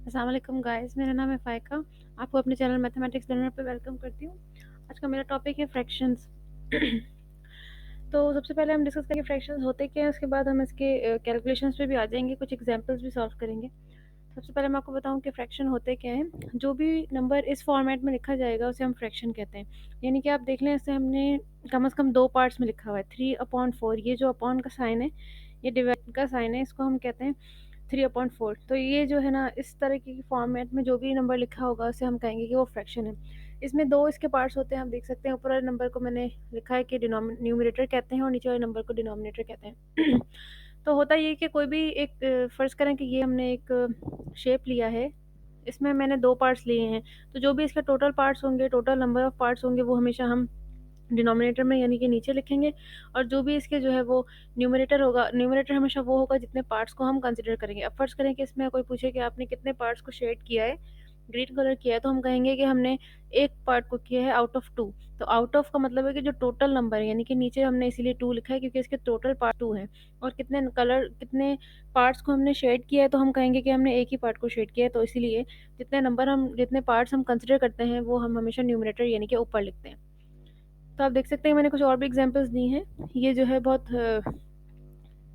अस्सलाम वालेकुम गाइस, मेरा नाम है फ़ायका। आपको अपने चैनल मैथमेटिक्स लर्नर पे वेलकम करती हूँ। आज का मेरा टॉपिक है फ्रैक्शंस। तो सबसे पहले हम डिस्कस करेंगे फ्रैक्शंस होते क्या हैं, उसके बाद हम इसके कैलकुलेशंस पे भी आ जाएँगे, कुछ एग्जांपल्स भी सॉल्व करेंगे। सबसे पहले मैं आपको बताऊँ कि फ्रैक्शन होते क्या हैं। जो भी नंबर इस फॉर्मेट में लिखा जाएगा उसे हम फ्रैक्शन कहते हैं। यानी कि आप देख लें, इससे हमने कम से कम 2 पार्ट्स में लिखा हुआ है 3/4। ये जो अपॉन का साइन है, ये डिवाइड का साइन है, इसको हम कहते हैं 3/4। तो ये जो है ना, इस तरह की फॉर्मेट में जो भी नंबर लिखा होगा उसे हम कहेंगे कि वो फ्रैक्शन है। इसमें 2 इसके पार्ट्स होते हैं, आप देख सकते हैं ऊपर वाले नंबर को मैंने लिखा है कि न्यूमरेटर कहते हैं और नीचे वाले नंबर को डिनोमिनेटर कहते हैं। तो होता ये है कि कोई भी एक फ़र्ज़ करें कि ये हमने एक शेप लिया है, इसमें मैंने 2 पार्ट्स लिए हैं, तो जो भी इसके टोटल पार्ट्स होंगे, टोटल नंबर ऑफ पार्ट्स होंगे, वो हमेशा हम डिनोमिनेटर में यानी कि नीचे लिखेंगे। और जो भी इसके जो है वो न्यूमरेटर होगा, न्यूमरेटर हमेशा वो होगा जितने पार्ट्स को हम कंसीडर करेंगे। अब फ़र्ज़ करें कि इसमें कोई पूछे कि आपने कितने पार्ट्स को शेड किया है, ग्रीन कलर किया है, तो हम कहेंगे कि हमने 1 पार्ट को किया है आउट ऑफ 2। तो आउट ऑफ का मतलब है कि जो टोटल नंबर है, यानी कि नीचे हमने इसीलिए 2 लिखा है क्योंकि इसके टोटल पार्ट 2 हैं। और कितने पार्ट्स को हमने शेड किया है, तो हम कहेंगे कि हमने 1 ही पार्ट को शेड किया है, तो इसीलिए जितने पार्ट्स हम कंसीडर करते हैं वो हम हमेशा न्यूमरेटर यानी कि ऊपर लिखते हैं। तो आप देख सकते हैं मैंने कुछ और भी एग्जांपल्स दी हैं। ये जो है बहुत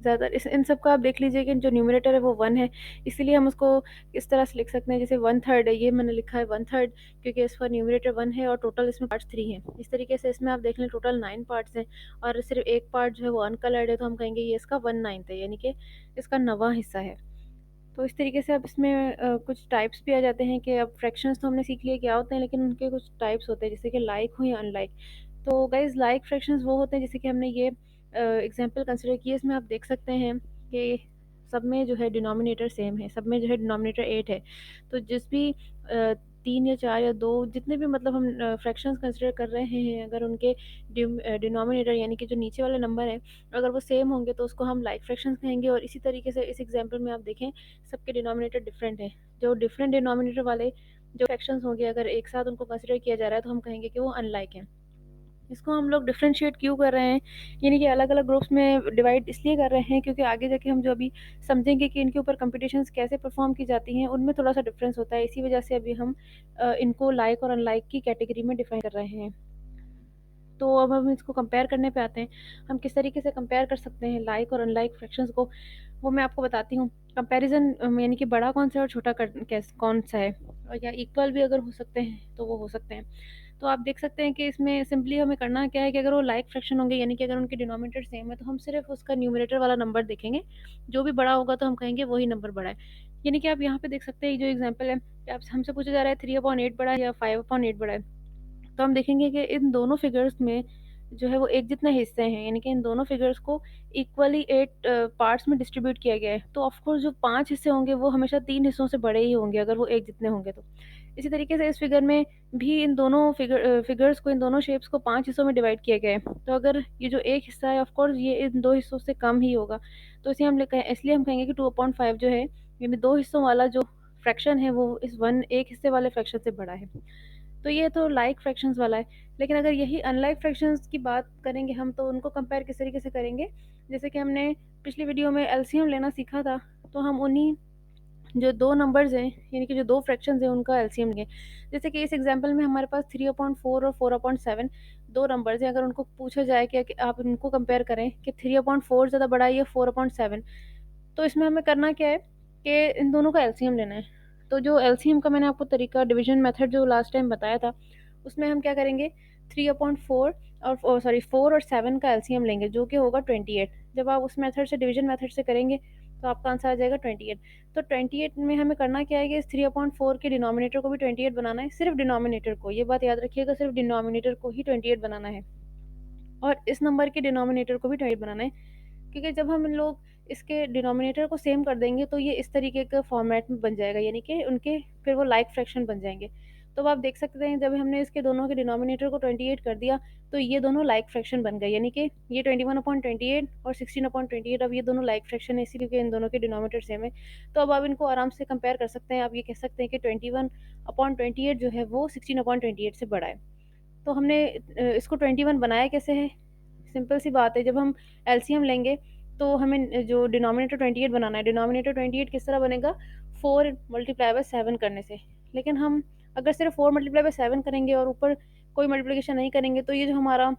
ज़्यादा इस इन सब का आप देख लीजिए कि जो न्यूमरेटर है वो 1 है, इसीलिए हम उसको इस तरह से लिख सकते हैं जैसे 1/3 है, ये मैंने लिखा है 1/3 क्योंकि इसका न्यूमरेटर 1 है और टोटल इसमें पार्ट्स 3 हैं। इस तरीके से इसमें आप देख लें टोटल 9 पार्ट्स हैं और सिर्फ 1 पार्ट जो है वो अनकलर्ड है, तो हम कहेंगे ये इसका 1/9 है, यानी कि इसका 9वाँ हिस्सा है। तो इस तरीके से अब इसमें कुछ टाइप्स भी आ जाते हैं कि अब फ्रैक्शंस तो हमने सीख लिए क्या होते हैं, लेकिन उनके कुछ टाइप्स होते हैं जैसे कि लाइक हो या अनलाइक। तो गाइज़, लाइक फ्रैक्शंस वो होते हैं जैसे कि हमने ये एग्ज़ाम्पल कंसिडर किए, इसमें आप देख सकते हैं कि सब में जो है डिनोमिनेटर सेम है, सब में जो है डिनोमिनेटर 8 है। तो जिस भी 3 या 4 या 2 जितने भी मतलब हम फ्रैक्शंस कंसिडर कर रहे हैं, अगर उनके डिनोमिनेटर यानी कि जो नीचे वाले नंबर हैं, अगर वो सेम होंगे तो उसको हम लाइक फ्रैक्शंस कहेंगे। और इसी तरीके से इस एग्ज़ाम्पल में आप देखें, सबके डिनोमिनेटर डिफरेंट हैं। जो डिफरेंट डिनोमिनेटर वाले जो फ्रैक्शंस होंगे, अगर एक साथ उनको कंसिडर किया जा रहा है, तो हम कहेंगे कि वो अनलाइक हैं। इसको हम लोग डिफरेंशिएट क्यों कर रहे हैं, यानी कि अलग-अलग ग्रुप्स में डिवाइड इसलिए कर रहे हैं क्योंकि आगे जाके हम जो अभी समझेंगे कि इनके ऊपर कॉम्पिटिशन्स कैसे परफ़ॉर्म की जाती हैं, उनमें थोड़ा-सा डिफ़रेंस होता है। इसी वजह से अभी हम इनको लाइक और अनलाइक की कैटेगरी में डिफ़ाइन कर रहे हैं। तो अब हम इसको कंपेयर करने पे आते हैं। हम किस तरीके से कंपेयर कर सकते हैं लाइक और अनलाइक फ्रैक्शंस को, वो मैं आपको बताती हूँ। कंपैरिज़न यानी कि बड़ा कौन-सा है और छोटा कौन-सा है, और या इक्वल भी अगर हो सकते हैं, तो वो हो सकते हैं। तो आप देख सकते हैं कि इसमें सिंपली हमें करना क्या है कि अगर वो लाइक फ्रैक्शन होंगे, यानी कि अगर उनके डिनोमिनेटर सेम है, तो हम सिर्फ़ उसका न्यूमरेटर वाला नंबर देखेंगे। जो भी बड़ा होगा तो हम कहेंगे वही नंबर बड़ा है। यानी कि आप यहाँ पे देख सकते हैं, ये जो एग्ज़ाम्पल है कि आप हमसे पूछा जा रहा है 3/8 बड़ा है या 5/8 बड़ा है। तो हम देखेंगे कि इन दोनों फिगर्स में जो है वो एक जितने हिस्से हैं, यानी कि इन दोनों फिगर्स को इक्वली 8 पार्ट्स में डिस्ट्रीब्यूट किया गया है। तो ऑफ कोर्स जो 5 हिस्से होंगे वो हमेशा 3 हिस्सों से बड़े ही होंगे अगर वो एक जितने होंगे तो। इसी तरीके से इस फिगर में भी इन दोनों फिगर्स को, इन दोनों शेप्स को 5 हिस्सों में डिवाइड किया गया है। तो अगर ये जो एक हिस्सा है, ऑफ कोर्स ये इन 2 हिस्सों से कम ही होगा। तो इसलिए हम कहेंगे कि 2/5 जो है, यानी 2 हिस्सों वाला जो फ्रैक्शन है, वो इस 1 हिस्से वाले फ्रैक्शन से बड़ा है। तो ये तो लाइक फ्रैक्शंस वाला है। लेकिन अगर यही अनलाइक फ्रैक्शंस की बात करेंगे हम, तो उनको कंपेयर किस तरीके से करेंगे? जैसे कि हमने पिछली वीडियो में एलसीएम लेना सीखा था, तो हम उन्हीं जो 2 नंबर्स हैं, यानी कि जो 2 फ्रैक्शंस हैं, उनका एलसीएम लेंगे। जैसे कि इस एग्ज़ाम्पल में हमारे पास 3/4 और 4/7 2 नंबर्स हैं। अगर उनको पूछा जाए कि आप इनको कंपेयर करें कि 3/4 ज़्यादा बड़ा है या 4/7, तो इसमें हमें करना क्या है कि इन दोनों का एलसीएम लेना है। तो जो एलसीएम का मैंने आपको तरीका, डिवीज़न मेथड जो लास्ट टाइम बताया था, उसमें हम क्या करेंगे, 3/4 और 4 और 7 का एलसीएम लेंगे, जो कि होगा 28। जब आप उस मेथड से, डिवीज़न मेथड से करेंगे, तो आपका आंसर आ जाएगा 28। तो 28 में हमें करना क्या है कि इस 3/4 के डिनोमिनेटर को भी 28 बनाना है, सिर्फ़ डिनोमिनेटर को। ये बात याद रखिएगा, सिर्फ़ डिनोमिनेटर को ही 28 बनाना है और इस नंबर के डिनोमिनेटर को भी 28 बनाना है। क्योंकि जब हम इन लोग इसके डिनोमिनेटर को सेम कर देंगे, तो ये इस तरीके का फॉर्मेट में बन जाएगा, यानी कि उनके फिर वो लाइक फ्रैक्शन बन जाएँगे। तो अब आप देख सकते हैं, जब हमने इसके दोनों के डिनोमिनेटर को 28 कर दिया, तो ये दोनों लाइक फ्रैक्शन बन गए, यानी कि ये 21/28 और 16/28, अब ये दोनों लाइक फ्रैक्शन है, इसीलिए क्योंकि इन दोनों के डिनोमिनेटर सेम है। तो अब आप इनको आराम से कंपेयर कर सकते हैं। आप ये कह सकते हैं कि 21/28 जो है वो 16/28 से बड़ा है। तो हमने इसको 21 बनाया कैसे है? सिंपल सी बात है, जब हम एलसीएम लेंगे, तो हमें जो डिनोमिनेटर 28 बनाना है, डिनोमिनेटर 28 किस तरह बनेगा? 4 मल्टीप्लाई बाय 7 करने से। लेकिन हम अगर सिर्फ 4 मल्टीप्लाई बाय 7 करेंगे और ऊपर कोई मल्टीप्लिकेशन नहीं करेंगे, तो ये जो हमारा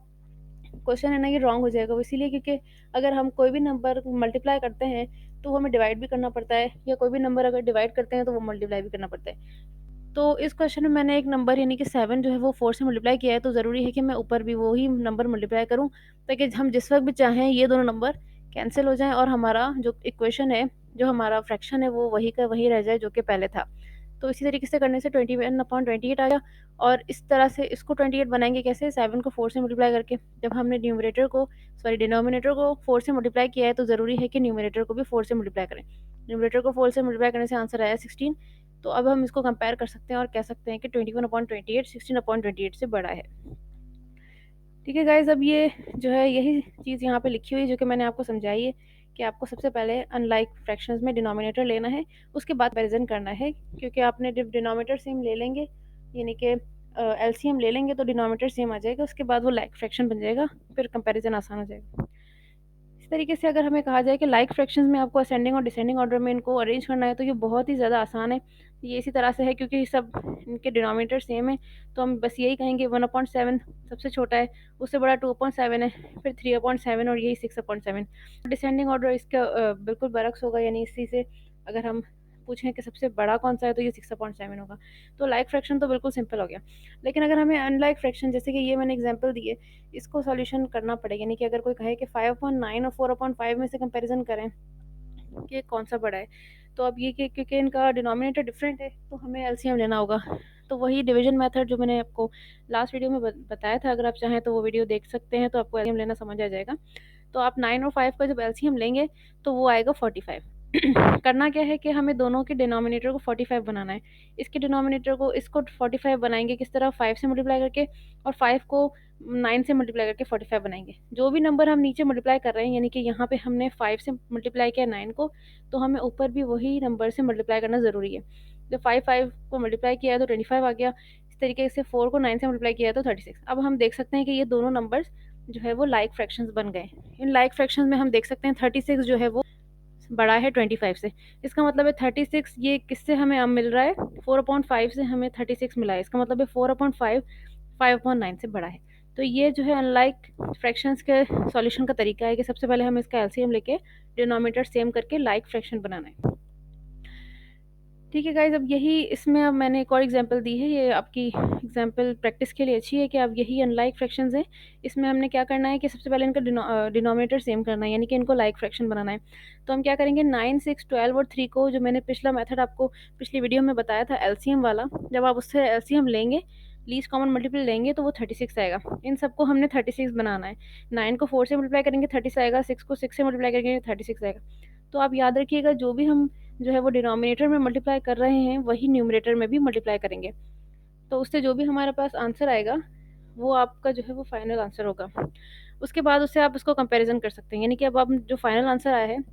क्वेश्चन है ना, ये रॉन्ग हो जाएगा। वो इसीलिए क्योंकि अगर हम कोई भी नंबर मल्टीप्लाई करते हैं तो वो हमें डिवाइड भी करना पड़ता है, या कोई भी नंबर अगर डिवाइड करते हैं तो वो मल्टीप्लाई भी करना पड़ता है। तो इस क्वेश्चन में मैंने एक नंबर यानी कि 7 जो है वो 4 से मल्टीप्लाई किया है, तो ज़रूरी है कि मैं ऊपर भी वही नंबर मल्टीप्लाई करूँ, ताकि हम जिस वक़्त भी चाहें ये दोनों नंबर कैंसल हो जाएँ और हमारा जो इक्वेशन है, जो हमारा फ्रैक्शन है, वो वही का वही रह जाए जो कि पहले था। तो इसी तरीके से करने से 21/28 आ गया। और इस तरह से इसको 28 बनाएँगे कैसे? 7 को 4 से मल्टीप्लाई करके। जब हमने डिनोमिनेटर को 4 से मल्टीप्लाई किया है, तो ज़रूरी है कि न्यूमरेटर को भी 4 से मल्टीप्लाई करें। न्यूमरेटर को 4 से मल्टीप्लाई करने से आंसर आया 16। तो अब हम इसको कंपेयर कर सकते हैं और कह सकते हैं कि 21/28 16/28 से बड़ा है। ठीक है गाइज़, अब ये जो है यही चीज़ यहाँ पे लिखी हुई है जो कि मैंने आपको समझाई है कि आपको सबसे पहले अनलाइक फ्रैक्शंस में डिनोमिनेटर लेना है, उसके बाद कंपैरिज़न करना है, क्योंकि आपने जब डिनोमिनेटर सेम ले लेंगे, यानी कि एलसीएम ले लेंगे, तो डिनोमिनेटर सेम आ जाएगा, उसके बाद वो लाइक फ्रैक्शन बन जाएगा, फिर कंपैरिज़न आसान हो जाएगा। इस तरीके से अगर हमें कहा जाए कि लाइक फ्रैक्शंस में आपको असेंडिंग और डिसेंडिंग ऑर्डर में इनको अरेंज करना है, तो ये बहुत ही ज़्यादा आसान है। ये इसी तरह से है क्योंकि सब इनके डिनोमिनेटर सेम है, तो हम बस यही कहेंगे 1/7 सबसे छोटा है, उससे बड़ा 2/7 है, फिर 3/7 और यही 6/7। डिसेंडिंग ऑर्डर इसका बिल्कुल बरअक्स होगा, यानी इसी से अगर हम पूछें कि सबसे बड़ा कौन-सा है, तो ये 6/7 होगा। तो लाइक फ्रैक्शन तो बिल्कुल सिंपल हो गया। लेकिन अगर हमें अनलाइक फ्रैक्शन, जैसे कि ये मैंने एग्ज़ाम्पल दी है, इसको सॉल्यूशन करना पड़ेगा, यानी कि अगर कोई कहे कि 5/9 और 4/5 में से कंपैरिज़न करें कि कौन-सा बड़ा है, तो अब ये कि क्योंकि इनका डिनोमिनेटर डिफरेंट है, तो हमें एलसीएम लेना होगा। तो वही डिवीज़न मेथड जो मैंने आपको लास्ट वीडियो में बताया था, अगर आप चाहें तो वो वीडियो देख सकते हैं, तो आपको एलसीएम लेना समझ आ जाएगा। तो आप 9 और 5 का जब एलसीएम लेंगे, तो वो आएगा 45। करना क्या है कि हमें दोनों के डिनोमिनेटर को 45 बनाना है। इसके डिनोमिनेटर को इसको 45 बनाएँगे किस तरह? 5 से मल्टीप्लाई करके, और 5 को 9 से मल्टीप्लाई करके 45 बनाएँगे। जो भी नंबर हम नीचे मल्टीप्लाई कर रहे हैं, यानी कि यहाँ पे हमने 5 से मल्टीप्लाई किया 9 को, तो हमें ऊपर भी वही नंबर से मल्टीप्लाई करना ज़रूरी है। जब 5 को मल्टीप्लाई किया है तो 25 आ गया। इस तरीके से 4 को 9 से मल्टीप्लाई किया है तो 36। अब हम देख सकते हैं कि ये दोनों नंबर्स जो है वो लाइक फ्रैक्शंस बन गए। इन लाइक फ्रैक्शंस में हम देख सकते हैं 36 जो है वो बड़ा है 25 से। इसका मतलब है 36 ये किससे हमें अब मिल रहा है? 4/5 से हमें 36 मिला है। इसका मतलब है 4/5 5/9 से बड़ा है। तो ये जो है अनलाइक फ्रैक्शंस के सॉल्यूशन का तरीका है कि सबसे पहले हमें इसका एलसीएम लेके डिनोमिनेटर सेम करके लाइक फ्रैक्शन बनाना है। ठीक है गाइज़, अब यही इसमें अब मैंने एक और एग्ज़ाम्पल दी है, ये आपकी एग्ज़ाम्पल प्रैक्टिस के लिए अच्छी है कि अब यही अनलाइक फ्रैक्शंस हैं। इसमें हमने क्या करना है कि सबसे पहले इनका डिनोमिनेटर सेम करना है, यानी कि इनको लाइक फ्रैक्शन बनाना है। तो हम क्या करेंगे, 9, 6, 12 और 3 को, जो मैंने पिछला मेथड आपको पिछली वीडियो में बताया था एलसीएम वाला, जब आप उससे एलसीएम लेंगे, लीस्ट कॉमन मल्टीपल लेंगे, तो वो 36 आएगा। इन सबको हमने 36 बनाना है। 9 को 4 से मल्टीप्लाई करेंगे 30 आएगा, 6 को 6 से मल्टीप्लाई करेंगे 36 आएगा। तो आप याद रखिएगा, जो भी हम जो है वो डिनोमिनेटर में मल्टीप्लाई कर रहे हैं, वही न्यूमरेटर में भी मल्टीप्लाई करेंगे। तो उससे जो भी हमारे पास आंसर आएगा, वो आपका जो है वो फाइनल आंसर होगा। उसके बाद उससे आप उसको कंपैरिज़न कर सकते हैं, यानी कि अब आप जो फाइनल आंसर आया है,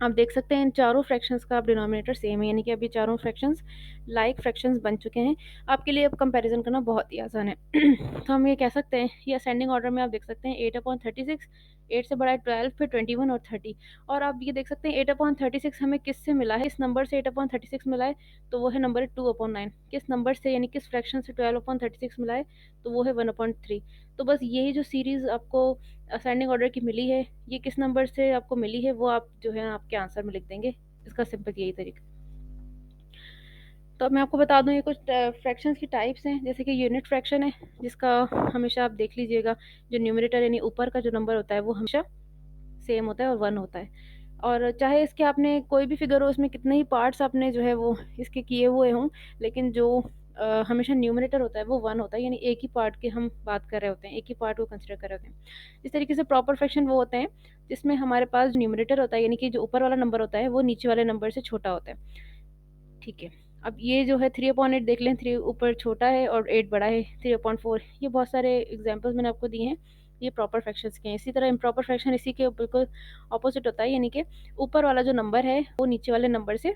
आप देख सकते हैं इन चारों फ्रैक्शंस का अब डिनोमिनेटर सेम है, यानी कि अभी चारों फ्रैक्शंस लाइक फ्रैक्शंस बन चुके हैं। आपके लिए अब कंपैरिज़न करना बहुत ही आसान है। तो हम ये कह सकते हैं, ये असेंडिंग ऑर्डर में आप देख सकते हैं 8/36, 8 से बड़ा है 12, फिर 21 और 30। और आप ये देख सकते हैं 8/36 हमें किससे मिला है? इस नंबर से 8/36 मिला है, तो वो है नंबर 2/9। किस नंबर से, यानी किस फ्रैक्शन से 12/36 मिला है? तो वो है 1/3। तो बस यही जो सीरीज़ आपको असेंडिंग ऑर्डर की मिली है, ये किस नंबर से आपको मिली है, वो आप जो है आपके आंसर में लिख देंगे। इसका सिंपल यही तरीका। तो अब मैं आपको बता दूँ, ये कुछ फ्रैक्शंस की टाइप्स हैं, जैसे कि यूनिट फ्रैक्शन है, जिसका हमेशा आप देख लीजिएगा, जो न्यूमरेटर यानी ऊपर का जो नंबर होता है, वो हमेशा सेम होता है और 1 होता है। और चाहे इसके आपने कोई भी फिगर हो, इसमें कितने ही पार्ट्स आपने जो है वो इसके किए हुए हों, लेकिन जो हमेशा न्यूमरेटर होता है वो 1 होता है, यानी एक ही पार्ट की हम बात कर रहे होते हैं, एक ही पार्ट को कंसिडर कर रहे होते हैं। इस तरीके से प्रॉपर फ्रैक्शन वो होते हैं जिसमें हमारे पास न्यूमरेटर होता है, यानी कि जो ऊपर वाला नंबर होता है वो नीचे वाले नंबर से छोटा होता है। ठीक है। अब ये जो है 3/8 देख लें, 3 ऊपर छोटा है और 8 बड़ा है, 3/4। ये बहुत सारे एग्ज़ाम्पल्स मैंने आपको दिए हैं, ये प्रॉपर फ्रैक्शंस के हैं। इसी तरह इम्प्रॉपर फ्रैक्शन इसी के बिल्कुल ऑपोज़िट होता है, यानी कि ऊपर वाला जो नंबर है, वो नीचे वाले नंबर से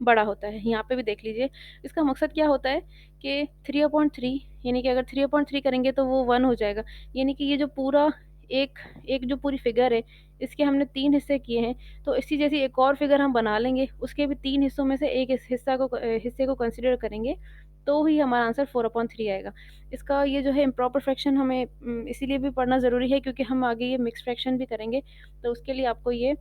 बड़ा होता है। यहाँ पे भी देख लीजिए, इसका मकसद क्या होता है कि 3/3, यानी कि अगर 3/3 करेंगे तो वो 1 हो जाएगा। यानी कि ये जो पूरा एक एक जो पूरी फिगर है, इसके हमने 3 हिस्से किए हैं, तो इसी जैसी एक और फिगर हम बना लेंगे, उसके भी 3 हिस्सों में से एक हिस्से को कंसीडर करेंगे, तो ही हमारा आंसर 4/3 आएगा। इसका ये जो है इम्प्रॉपर फ्रैक्शन हमें इसीलिए भी पढ़ना ज़रूरी है क्योंकि हम आगे ये मिक्स्ड फ्रैक्शन भी करेंगे, तो उसके लिए आपको ये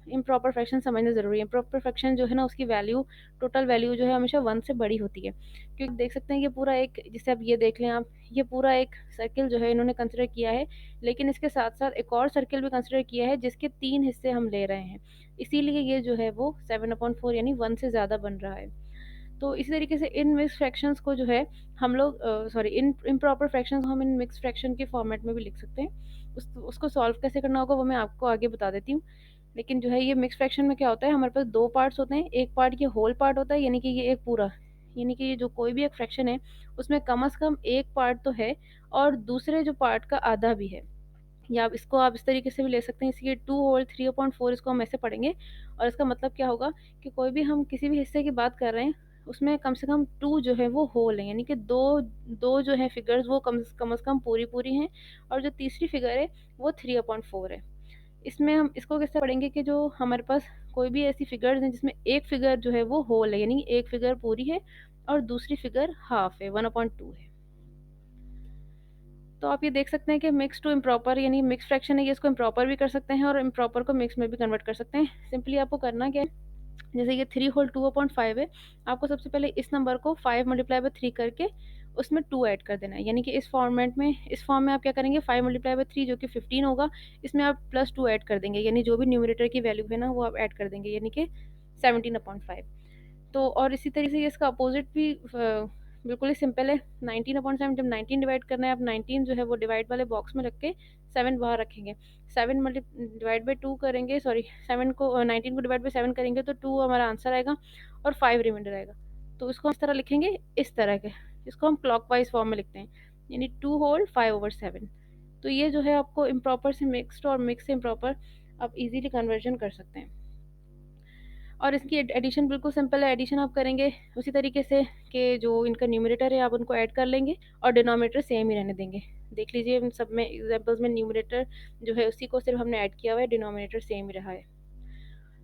इम्प्रॉपर फ्रैक्शन समझना ज़रूरी है। इम्प्रॉपर फ्रैक्शन जो है ना, उसकी वैल्यू, टोटल वैल्यू जो है हमेशा 1 से बड़ी होती है। क्योंकि देख सकते हैं ये पूरा एक, जैसे अब ये देख लें आप, ये पूरा एक सर्किल जो है इन्होंने कंसिडर किया है, लेकिन इसके साथ-साथ एक और सर्किल भी कंसिडर किया है जिसके 3 हिस्से हम ले रहे हैं। इसीलिए ये जो है वो 7/4 यानी 1 से ज़्यादा बन रहा है। तो इसी तरीके से इन मिक्स्ड फ्रैक्शंस को जो है हम लोग सॉरी इन इम्प्रॉपर फ्रैक्शंस हम इन मिक्स्ड फ्रैक्शन के फॉर्मेट में भी लिख सकते हैं। उसको सॉल्व कैसे करना होगा वो मैं आपको आगे बता देती हूँ। लेकिन जो है ये मिक्स्ड फ्रैक्शन में क्या होता है, हमारे पास 2 पार्ट्स होते हैं। एक पार्ट ये होल पार्ट होता है, यानी कि ये एक पूरा, यानी कि ये जो कोई भी एक फ्रैक्शन है उसमें कम से कम एक पार्ट तो है और दूसरे जो पार्ट का आधा भी है। या आप इसको इस तरीके से भी ले सकते हैं, इसलिए 2 होल 3/4 इसको हम ऐसे पढ़ेंगे। और इसका मतलब क्या होगा कि कोई भी हम किसी भी हिस्से की बात कर रहे हैं, उसमें कम से कम 2 जो है वो होल हैं, यानी कि 2 जो है फिगर्स वो कम से कम पूरी-पूरी हैं, और जो तीसरी फिगर है वो 3/4 है। इसमें हम इसको कैसे पढ़ेंगे कि जो हमारे पास कोई भी ऐसी फिगर्स हैं जिसमें एक फिगर जो है वो होल है, यानी एक फिगर पूरी है और दूसरी फिगर हाफ है, 1/2 है। तो आप ये देख सकते हैं कि मिक्स टू इम्प्रॉपर, यानी मिक्स फ्रैक्शन है ये, इसको इम्प्रॉपर भी कर सकते हैं और इम्प्रॉपर को मिक्स में भी कन्वर्ट कर सकते हैं। सिंपली आपको करना क्या है, जैसे ये 3 होल 2/5 है, आपको सबसे पहले इस नंबर को 5 मल्टीप्लाई बाय 3 करके उसमें 2 ऐड कर देना है। यानी कि इस फॉर्म में आप क्या करेंगे, 5 मल्टीप्लाई बाय 3 जो कि 15 होगा, इसमें आप +2 ऐड कर देंगे, यानी जो भी न्यूमरेटर की वैल्यू है ना वो आप ऐड कर देंगे, यानी कि 17/5। तो और इसी तरीके से ये इसका अपोज़िट भी बिल्कुल ही सिंपल है। 19/7, जब 19 डिवाइड करना है, आप 19 जो है वो डिवाइड वाले बॉक्स में रख के 7 बाहर रखेंगे। 7 डिवाइड बाय 2 करेंगे, सॉरी 7 को 19 को डिवाइड बाय 7 करेंगे तो 2 हमारा आंसर आएगा और 5 रिमाइंडर आएगा। तो इसको हम इस तरह लिखेंगे, इस तरह के, इसको हम क्लॉकवाइज़ फॉर्म में लिखते हैं, यानी 2 होल 5/7। तो ये जो है आपको इम्प्रॉपर से मिक्स्ड और मिक्स से इम्प्रॉपर आप इज़िली कन्वर्जन कर सकते हैं। और इसकी एडिशन बिल्कुल सिंपल है। एडिशन आप करेंगे उसी तरीके से कि जो इनका न्यूमरेटर है आप उनको ऐड कर लेंगे और डिनोमिनेटर सेम ही रहने देंगे। देख लीजिए इन सब में एग्जांपल्स में न्यूमरेटर जो है उसी को सिर्फ हमने ऐड किया हुआ है, डिनोमिनेटर सेम ही रहा है।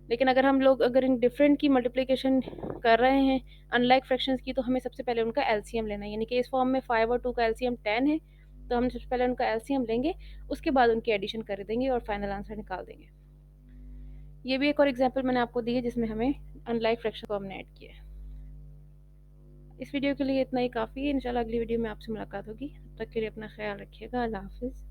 लेकिन अगर इन डिफरेंट की मल्टीप्लिकेशन कर रहे हैं अनलाइक फ्रैक्शंस की, तो हमें सबसे पहले उनका एलसीएम लेना है। यानी कि इस फॉर्म में 5 और 2 का एलसीएम 10 है, तो हम सबसे पहले उनका एलसीएम लेंगे, उसके बाद उनकी एडिशन कर देंगे और फाइनल आंसर निकाल देंगे। ये भी एक और एग्जांपल मैंने आपको दी है जिसमें हमें अनलाइक फ्रैक्शन को हमने ऐड किया है। इस वीडियो के लिए इतना ही काफ़ी है। इंशाल्लाह अगली वीडियो में आपसे मुलाकात होगी। तब तक के लिए अपना ख्याल रखिएगा। अल्लाह हाफ़िज़।